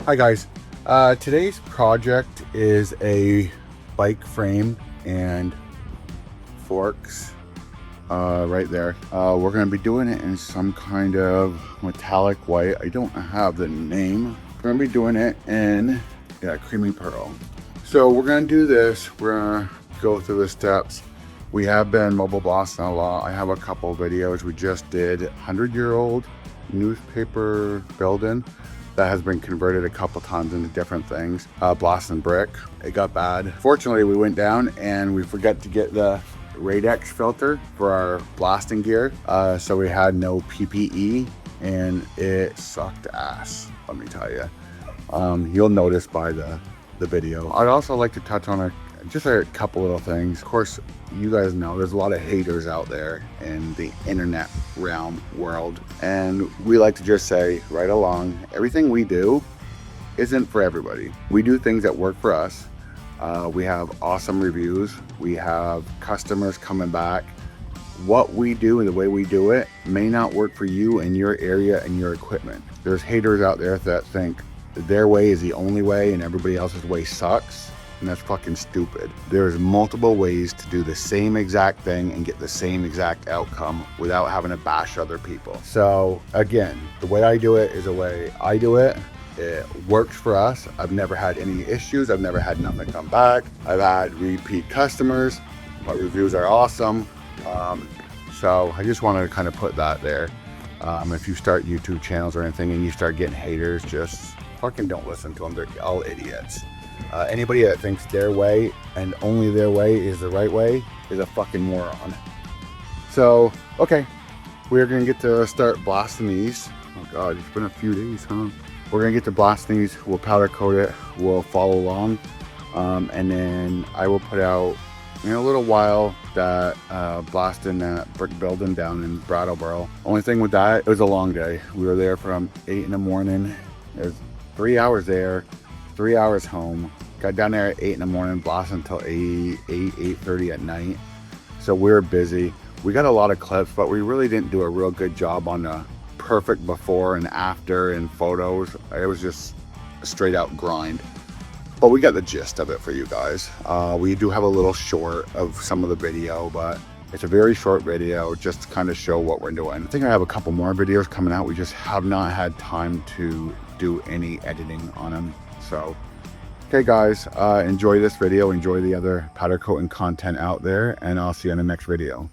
Hi guys, today's project is a bike frame and forks right there. We're going to be doing it in some kind of metallic white. I don't have the name. We're going to be doing it in creamy pearl. So we're going to do this. We're going to go through the steps. We have been mobile blasting a lot. I have a couple videos. We just did 100-year-old newspaper building that has been converted a couple times into different things. Blasting brick, it got bad. Fortunately, we went down and we forgot to get the Radex filter for our blasting gear. So we had no PPE and it sucked ass, let me tell you. You'll notice by the video. I'd also like to touch on just a couple little things. Of course, you guys know there's a lot of haters out there in the internet realm world, and we like to just say right along, everything we do isn't for everybody. We do things that work for us. We have awesome reviews. We have customers coming back. What we do and the way we do it may not work for you and your area and your equipment. There's haters out there that think their way is the only way and everybody else's way sucks. And that's fucking stupid. There's multiple ways to do the same exact thing and get the same exact outcome without having to bash other people. So again, the way I do it is the way I do it. It works for us. I've never had any issues. I've never had nothing come back. I've had repeat customers. My reviews are awesome. So I just wanted to kind of put that there. If you start YouTube channels or anything and you start getting haters, just fucking don't listen to them. They're all idiots. Anybody that thinks their way and only their way is the right way is a fucking moron. So, okay, we're gonna get to start blasting these. Oh God, it's been a few days, huh? We're gonna get to blasting these. We'll powder coat it. We'll follow along, and then I will put out in a little while that blasting that brick building down in Brattleboro. Only thing with that, it was a long day. We were there from 8 in the morning. There's 3 hours there. 3 hours home. Got down there at 8 in the morning, blasting until 8:30 at night. So we were busy. We got a lot of clips, but we really didn't do a real good job on the perfect before and after and photos. It was just a straight out grind. But we got the gist of it for you guys. We do have a little short of some of the video, but it's a very short video just to kind of show what we're doing. I think I have a couple more videos coming out. We just have not had time to do any editing on them. So, okay guys, enjoy this video, enjoy the other powder coating content out there, and I'll see you in the next video.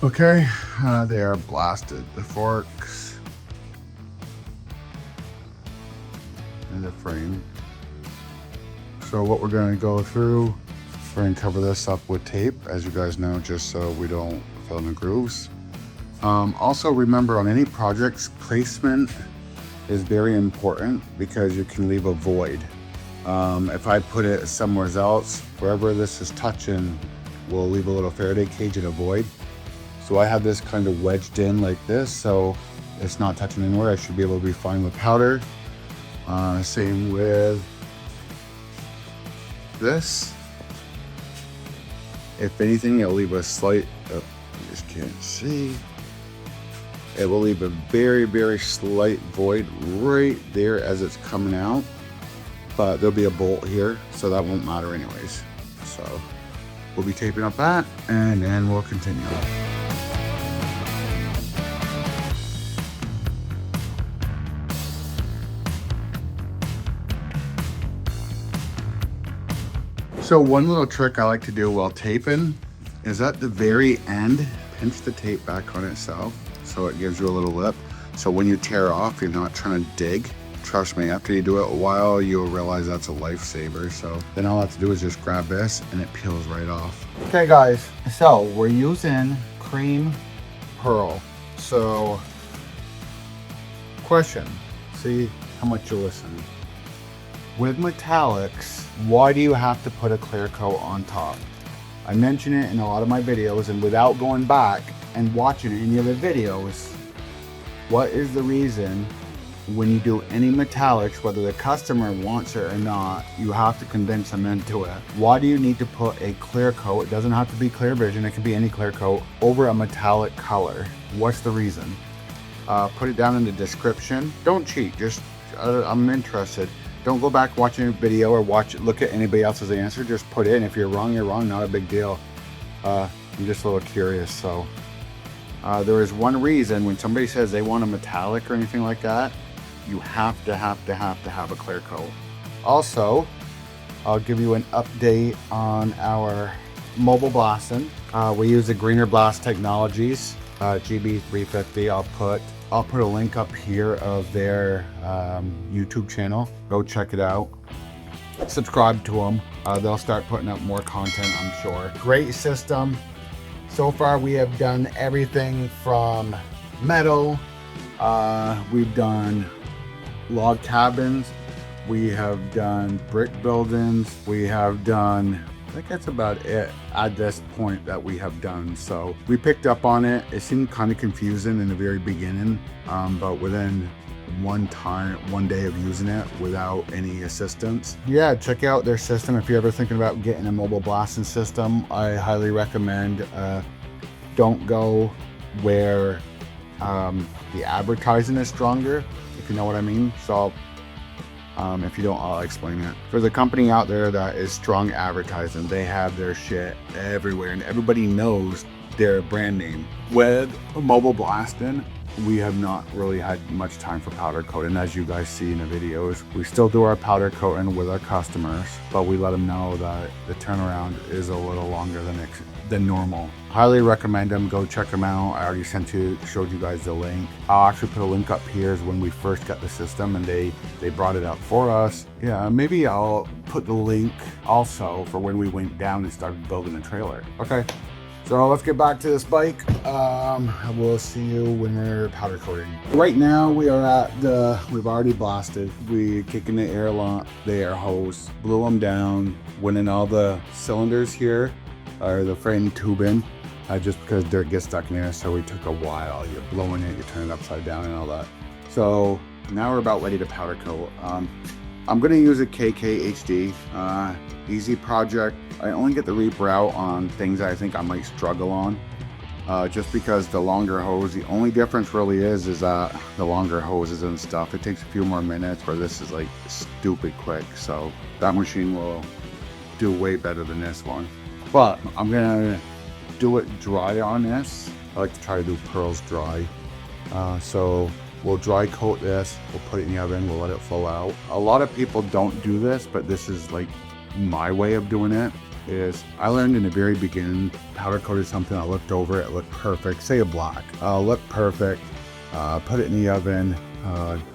Okay, they are blasted. The forks and the frame. So what we're going to go through, we're going to cover this up with tape, as you guys know, just so we don't fill in the grooves. Also remember, on any projects, placement is very important because you can leave a void. If I put it somewhere else, wherever this is touching, we'll leave a little Faraday cage and a void. So I have this kind of wedged in like this, so it's not touching anywhere. I should be able to be fine with powder. Same with this. If anything, it'll leave a slight, oh, you just can't see. It will leave a very, very slight void right there as it's coming out. But there'll be a bolt here, so that won't matter anyways. So we'll be taping up that, and then we'll continue. So one little trick I like to do while taping is at the very end, pinch the tape back on itself so it gives you a little lip. So when you tear off, you're not trying to dig. Trust me, after you do it a while, you'll realize that's a lifesaver. So then all I have to do is just grab this and it peels right off. Okay guys, so we're using cream pearl. So question, see how much you listen. With metallics, why do you have to put a clear coat on top? I mention it in a lot of my videos, and without going back and watching any of the videos, what is the reason when you do any metallics, whether the customer wants it or not, you have to convince them into it? Why do you need to put a clear coat? It doesn't have to be clear vision, it can be any clear coat over a metallic color. What's the reason? Put it down in the description. Don't cheat, just I'm interested. Don't go back watching a video or look at anybody else's answer. Just put in. If you're wrong, not a big deal. I'm just a little curious. So there is one reason when somebody says they want a metallic or anything like that, you have to have a clear coat. Also, I'll give you an update on our mobile blasting. We use the Greener Blast Technologies GB350. I'll put a link up here of their YouTube channel. Go check it out. Subscribe to them. They'll start putting up more content, I'm sure. Great system. So far we have done everything from metal. We've done log cabins. We have done brick buildings. We have done, I think that's about it at this point that we have done. So we picked up on it. It seemed kind of confusing in the very beginning, but within one day of using it without any assistance. Yeah, check out their system. If you're ever thinking about getting a mobile blasting system, I highly recommend. Don't go where the advertising is stronger, if you know what I mean. So if you don't, I'll explain it. There's a company out there that is strong advertising. They have their shit everywhere and everybody knows their brand name. With mobile blasting, we have not really had much time for powder coating. As you guys see in the videos, we still do our powder coating with our customers, but we let them know that the turnaround is a little longer than normal. Highly recommend them. Go check them out. I already showed you guys the link. I'll actually put a link up here is when we first got the system and they brought it up for us. Yeah, maybe I'll put the link also for when we went down and started building a trailer. Okay, so let's get back to this bike. We'll see you when we're powder coating. Right now we are at we've already blasted. We're kicking the air hose, blew them down, went in all the cylinders here, or the frame tubing, just because dirt gets stuck in there. So we took a while. You're blowing it, you turn it upside down and all that. So now we're about ready to powder coat. I'm gonna use a KK HD, easy project. I only get the reaper out on things that I think I might struggle on, just because the longer hose, the only difference really is that the longer hoses and stuff, it takes a few more minutes, where this is like stupid quick. So that machine will do way better than this one. But I'm gonna do it dry on this. I like to try to do pearls dry. So we'll dry coat this, we'll put it in the oven, we'll let it full out. A lot of people don't do this, but this is like my way of doing it. Is I learned in the very beginning, powder coated something, I looked over it looked perfect, say a black, looked perfect, put it in the oven,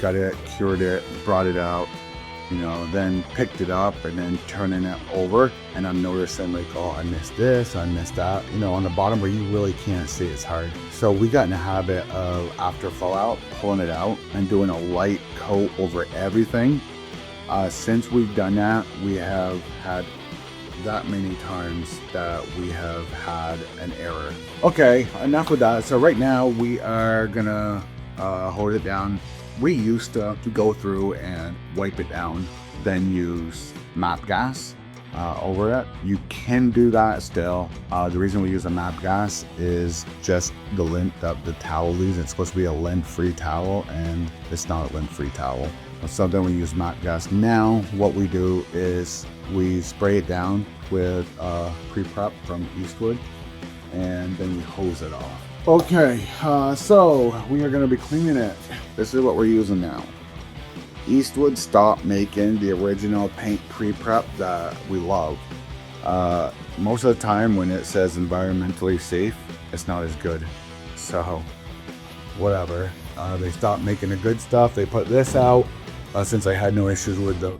got it, cured it, brought it out, you know, then picked it up and then turning it over, and I'm noticing like, oh, I missed this, I missed that, you know, on the bottom where you really can't see, it's hard. So we got in the habit of, after fallout, pulling it out and doing a light coat over everything. Since we've done that, we have had that many times that we have had an error. Okay, enough with that. So right now we are gonna hold it down. We used to go through and wipe it down, then use MAP gas over it. You can do that still. The reason we use a MAP gas is just the lint that the towel leaves. It's supposed to be a lint-free towel, and it's not a lint-free towel. So then we use MAP gas. Now what we do is we spray it down with pre-prep from Eastwood, and then we hose it off. Okay, so we are going to be cleaning it. This is what we're using now. Eastwood stopped making the original paint pre-prep that we love. Most of the time when it says environmentally safe, it's not as good. So whatever. They stopped making the good stuff. They put this out. Since I had no issues with the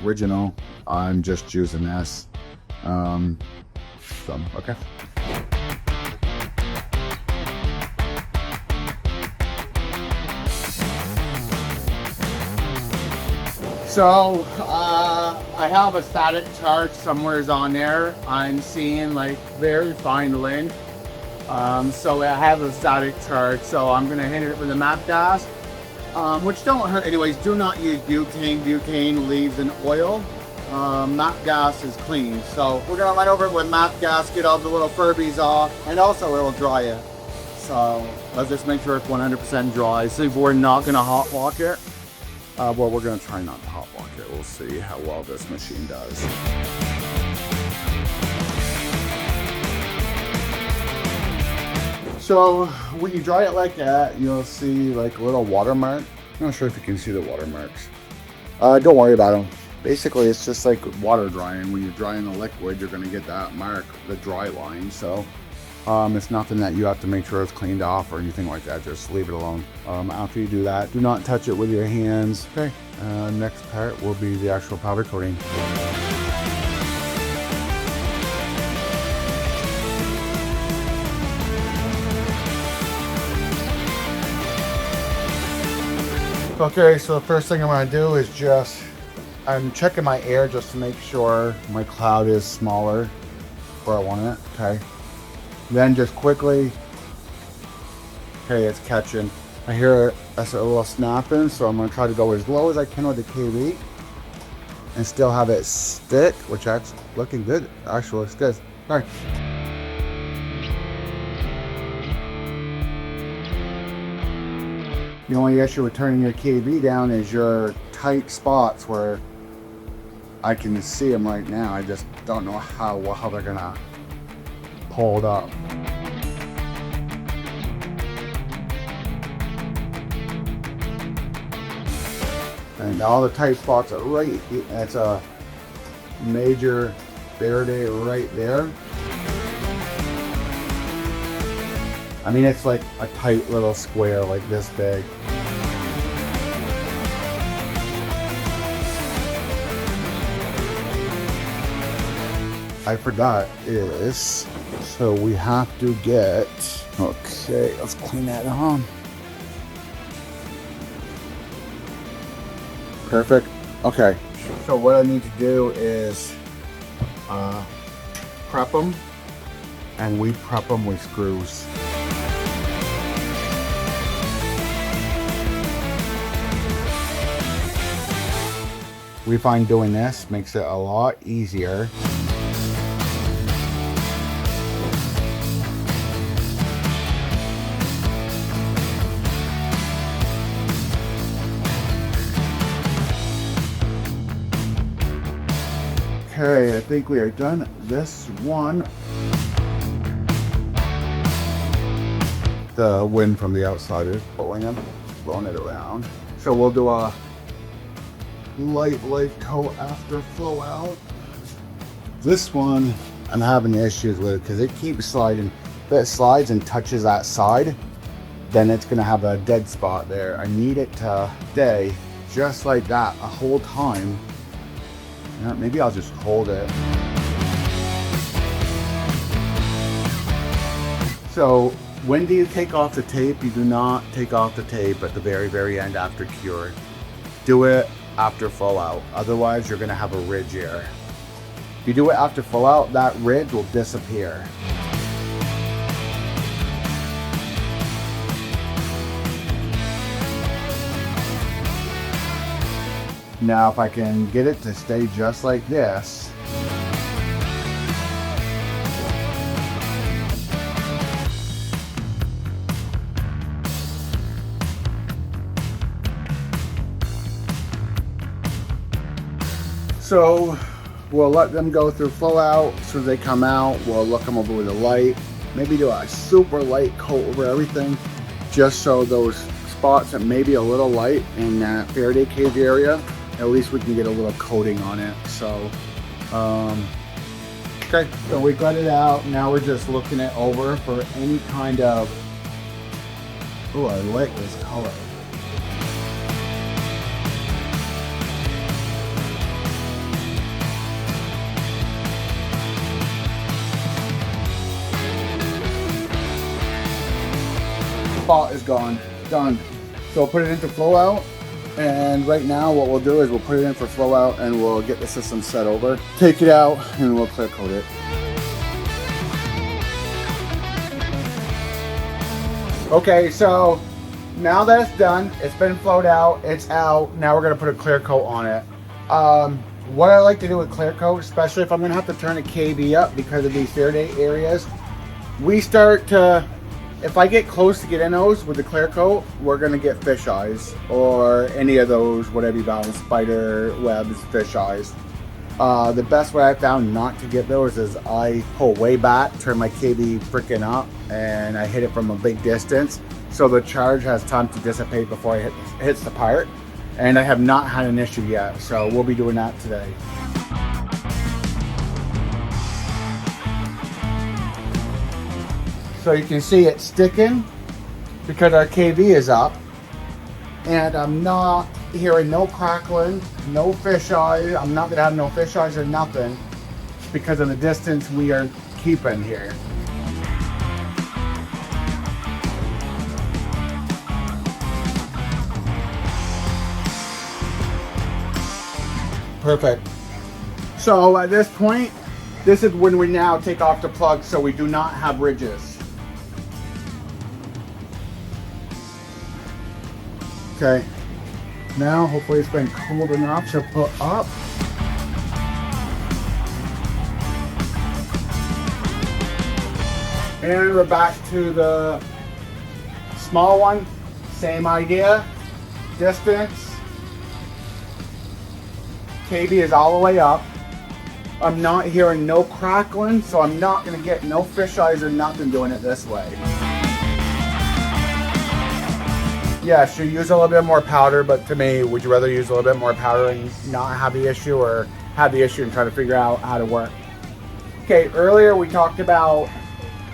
original, I'm just using this. Okay. So I have a static charge somewhere's on there. I'm seeing like very fine length. So I have a static charge, so I'm gonna hit it with a MAP gas, which don't hurt anyways. Do not use butane. Butane leaves an oil. MAP gas is clean. So we're gonna run over it with MAP gas, get all the little Furbies off, and also it'll dry it. So let's just make sure it's 100% dry. So if we're not gonna hot walk it, well, we're gonna try not to hot walk it. We'll see how well this machine does. So when you dry it like that, you'll see like a little watermark. I'm not sure if you can see the watermarks. Don't worry about them. Basically, it's just like water drying. When you're drying a liquid, you're gonna get that mark, the dry line. So it's nothing that you have to make sure it's cleaned off or anything like that. Just leave it alone. After you do that, do not touch it with your hands. Okay, next part will be the actual powder coating. Okay, so the first thing I'm gonna do is I'm checking my air just to make sure my cloud is smaller where I want it, okay? Then just quickly, okay, it's catching. I hear a little snapping, so I'm gonna try to go as low as I can with the KV and still have it stick, which that's looking good. Actually looks good. All right. The only issue with turning your KV down is your tight spots where I can see them right now. I just don't know how they're gonna hold up. And all the tight spots are right. That's a major Faraday right there. I mean, it's like a tight little square like this big. I forgot is, so we have to get, okay, let's clean that on. Perfect. Okay, so what I need to do is prep them, and we prep them with screws. We find doing this makes it a lot easier. Okay, I think we are done this one. The wind from the outside is blowing it around. So we'll do a light coat after flow out. This one I'm having issues with because it keeps sliding. If it slides and touches that side, then it's gonna have a dead spot there. I need it to stay just like that the whole time. Maybe I'll just hold it. So when do you take off the tape? You do not take off the tape at the very end after cure. Do it after flow out. Otherwise, you're gonna have a ridge here. If you do it after flow out, that ridge will disappear. Now, if I can get it to stay just like this, so we'll let them go through flow out. As soon as they come out, we'll look them over with a light. Maybe do a super light coat over everything, just so those spots that may be a little light in that Faraday cage area, at least we can get a little coating on it. So Okay, so we got it out. Now we're just looking it over for any kind of, oh, I like this color. Spot is gone, done. So we'll put it into flow out. And right now what we'll do is we'll put it in for flow out and we'll get the system set over. Take it out and we'll clear coat it. Okay, so now that it's done, it's been flowed out, it's out. Now we're gonna put a clear coat on it. What I like to do with clear coat, especially if I'm gonna have to turn a KV up because of these Faraday areas, we start to, if I get close to getting those with the clear coat, we're gonna get fish eyes or any of those, whatever you call them, spider webs, fish eyes. The best way I found not to get those is I pull way back, turn my KV freaking up, and I hit it from a big distance. So the charge has time to dissipate before it hits the part. And I have not had an issue yet, so we'll be doing that today. So you can see it's sticking because our KV is up. And I'm not hearing no crackling, no fish eyes. I'm not gonna have no fish eyes or nothing because of the distance we are keeping here. Perfect. So at this point, this is when we now take off the plug so we do not have ridges. Okay, now hopefully it's been cooled enough to put up. And we're back to the small one, same idea, distance. KV is all the way up. I'm not hearing no crackling, so I'm not gonna get no fish eyes or nothing doing it this way. Yes, you use a little bit more powder, but to me, would you rather use a little bit more powder and not have the issue, or have the issue and try to figure out how to work? Okay, earlier we talked about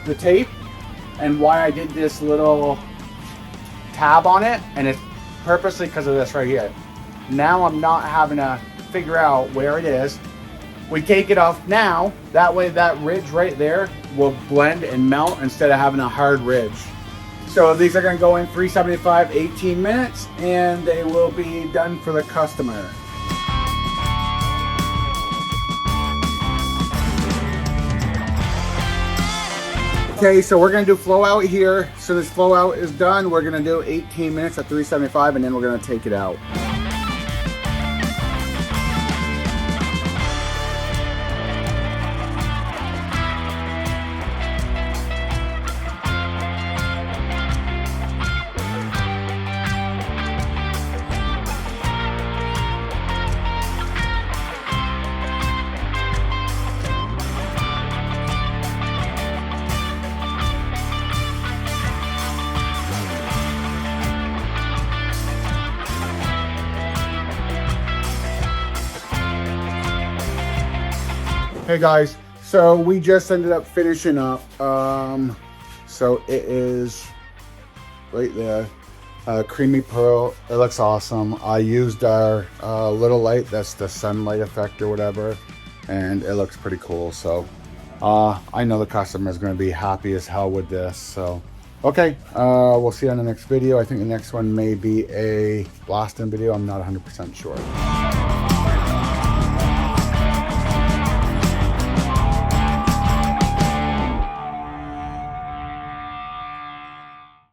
the tape and why I did this little tab on it, and it's purposely because of this right here. Now I'm not having to figure out where it is. We take it off now, that way that ridge right there will blend and melt instead of having a hard ridge. So these are going to go in 375, 18 minutes, and they will be done for the customer. Okay, so we're going to do flow out here. So this flow out is done. We're going to do 18 minutes at 375, and then we're going to take it out. Hey guys, so we just ended up finishing up. So it is right there, creamy pearl. It looks awesome. I used our little light, that's the sunlight effect or whatever, and it looks pretty cool. So I know the customer is going to be happy as hell with this. So okay, we'll see you on the next video. I think the next one may be a blasting video. I'm not 100% sure.